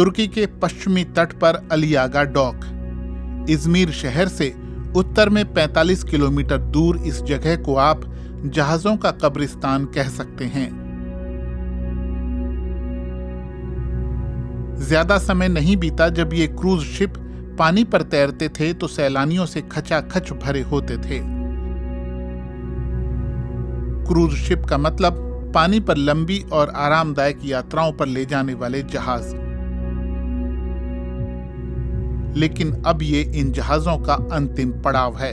तुर्की के पश्चिमी तट पर अलियागा डॉक। इज़मिर शहर से उत्तर में 45 किलोमीटर दूर इस जगह को आप जहाजों का कब्रिस्तान कह सकते हैं। ज्यादा समय नहीं बीता जब ये क्रूज शिप पानी पर तैरते थे तो सैलानियों से खचाखच भरे होते थे। क्रूज शिप का मतलब पानी पर लंबी और आरामदायक यात्राओं पर ले जाने वाले जहाज। लेकिन अब ये इन जहाजों का अंतिम पड़ाव है।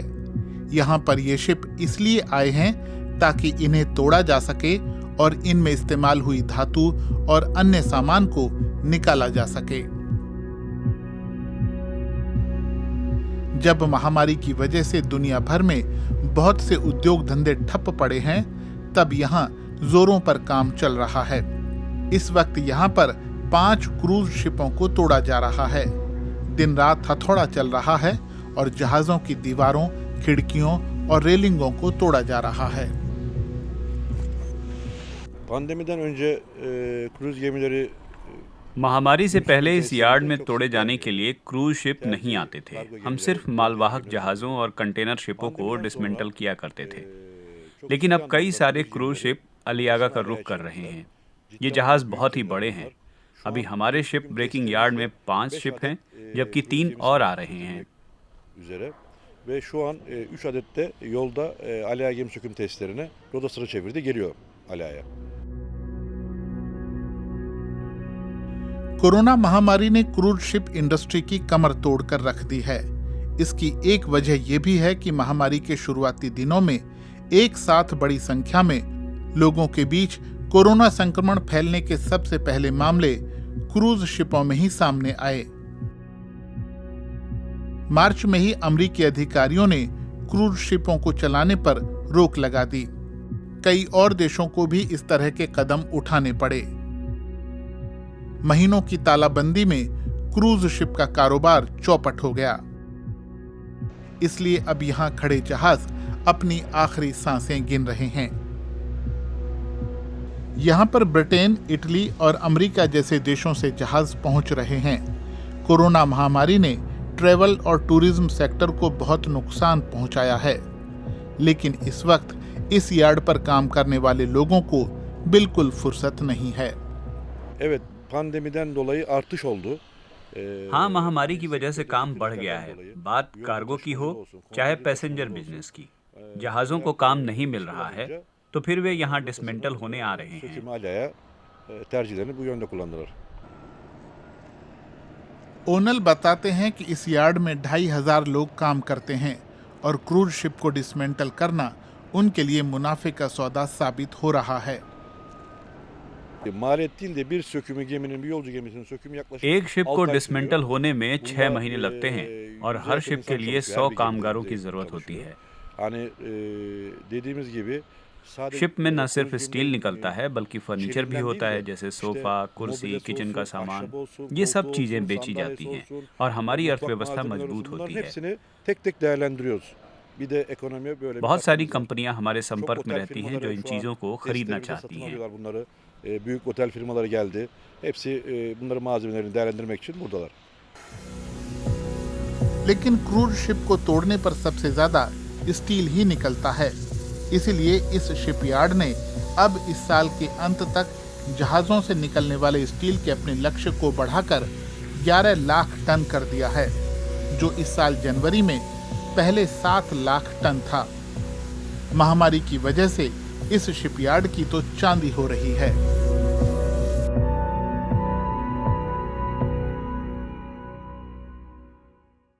यहाँ पर ये शिप इसलिए आए हैं ताकि इन्हें तोड़ा जा सके और इनमें इस्तेमाल हुई धातु और अन्य सामान को निकाला जा सके। जब महामारी की वजह से दुनिया भर में बहुत से उद्योग धंधे ठप पड़े हैं, तब यहाँ जोरों पर काम चल रहा है। इस वक्त यहाँ पर 5 क्रूज शिपों को तोड़ा जा रहा है। दिन रात हथौड़ा चल रहा है और जहाजों की दीवारों, खिड़कियों और रेलिंगों को तोड़ा जा रहा है। महामारी से पहले इस यार्ड में तोड़े जाने के लिए क्रूज शिप नहीं आते थे। हम सिर्फ मालवाहक जहाजों और कंटेनर शिपों को डिसमेंटल किया करते थे। लेकिन अब कई सारे क्रूज शिप अलियागा का रुख कर रहे हैं। ये जहाज बहुत ही बड़े हैं। अभी हमारे शिप ब्रेकिंग यार्ड में 5 शिप हैं, जबकि 3 और आ रहे हैं। Ve şu an 3 adet de yolda Aliağa gemi söküm tesislerine roda sıra çevirdi geliyor Aliağa'ya. Corona महामारी ने क्रूज शिप इंडस्ट्री की कमर तोड़कर रख दी है। इसकी एक वजह यह भी है कि महामारी के शुरुआती दिनों में एक साथ बड़ी संख्या में लोगों के बीच कोरोना संक्रमण फैलने के सबसे पहले मामले क्रूज शिपों में ही सामने आए। मार्च में ही अमेरिकी अधिकारियों ने क्रूज शिपों को चलाने पर रोक लगा दी। कई और देशों को भी इस तरह के कदम उठाने पड़े। महीनों की तालाबंदी में क्रूज शिप का कारोबार चौपट हो गया। इसलिए अब यहां खड़े जहाज अपनी आखिरी सांसें गिन रहे हैं। यहां पर ब्रिटेन, इटली और अमेरिका जैसे देशों से जहाज पहुंच रहे हैं। कोरोना महामारी ने ट्रैवल और टूरिज्म सेक्टर को बहुत नुकसान पहुंचाया है, लेकिन इस वक्त इस यार्ड पर काम करने वाले लोगों को बिल्कुल फुर्सत नहीं है। Evet, pandemiden dolayı artış oldu. हाँ, महामारी की वजह से काम बढ़ गया है। बात कार्गो की हो चाहे पैसेंजर बिजनेस की। जहाजों को काम नहीं मिल रहा है, तो फिर वे यहाँ डिसमेंटल होने आ रहे हैं। Aliağa'ya tercihlerini bu yönde kullandılar. ओनल बताते हैं कि इस यार्ड में 2500 लोग काम करते हैं और क्रूज शिप को डिसमेंटल करना उनके लिए मुनाफे का सौदा साबित हो रहा है। Maliyet değil de bir sökümü geminin, bir yolcu gemisinin sökümü yaklaşık एक शिप को डिसमेंटल होने में 6 महीने लगते हैं और हर शिप के लिए 100 कामगारों की जरूरत होती है। Hani dediğimiz gibi शिप में न सिर्फ स्टील निकलता है बल्कि फर्नीचर भी होता है, जैसे सोफा, कुर्सी, किचन का सामान। ये सब चीजें बेची जाती हैं और हमारी अर्थव्यवस्था मजबूत होती है। tek tek değerlendiriyoruz. Bir de ekonomiye böyle बहुत सारी कंपनियां हमारे संपर्क में रहती हैं जो इन चीजों को खरीदना चाहती हैं। Bunları büyük otel firmaları geldi. Hepsi bunları malzemelerini değerlendirmek için buradalar. लेकिन क्रूज शिप को तोड़ने पर सबसे ज्यादा स्टील ही निकलता है। इसीलिए इस शिपयार्ड ने अब इस साल के अंत तक जहाजों से निकलने वाले स्टील के अपने लक्ष्य को बढ़ाकर 11 लाख टन कर दिया है, जो इस साल जनवरी में पहले 7 लाख टन था। महामारी की वजह से इस शिपयार्ड की तो चांदी हो रही है।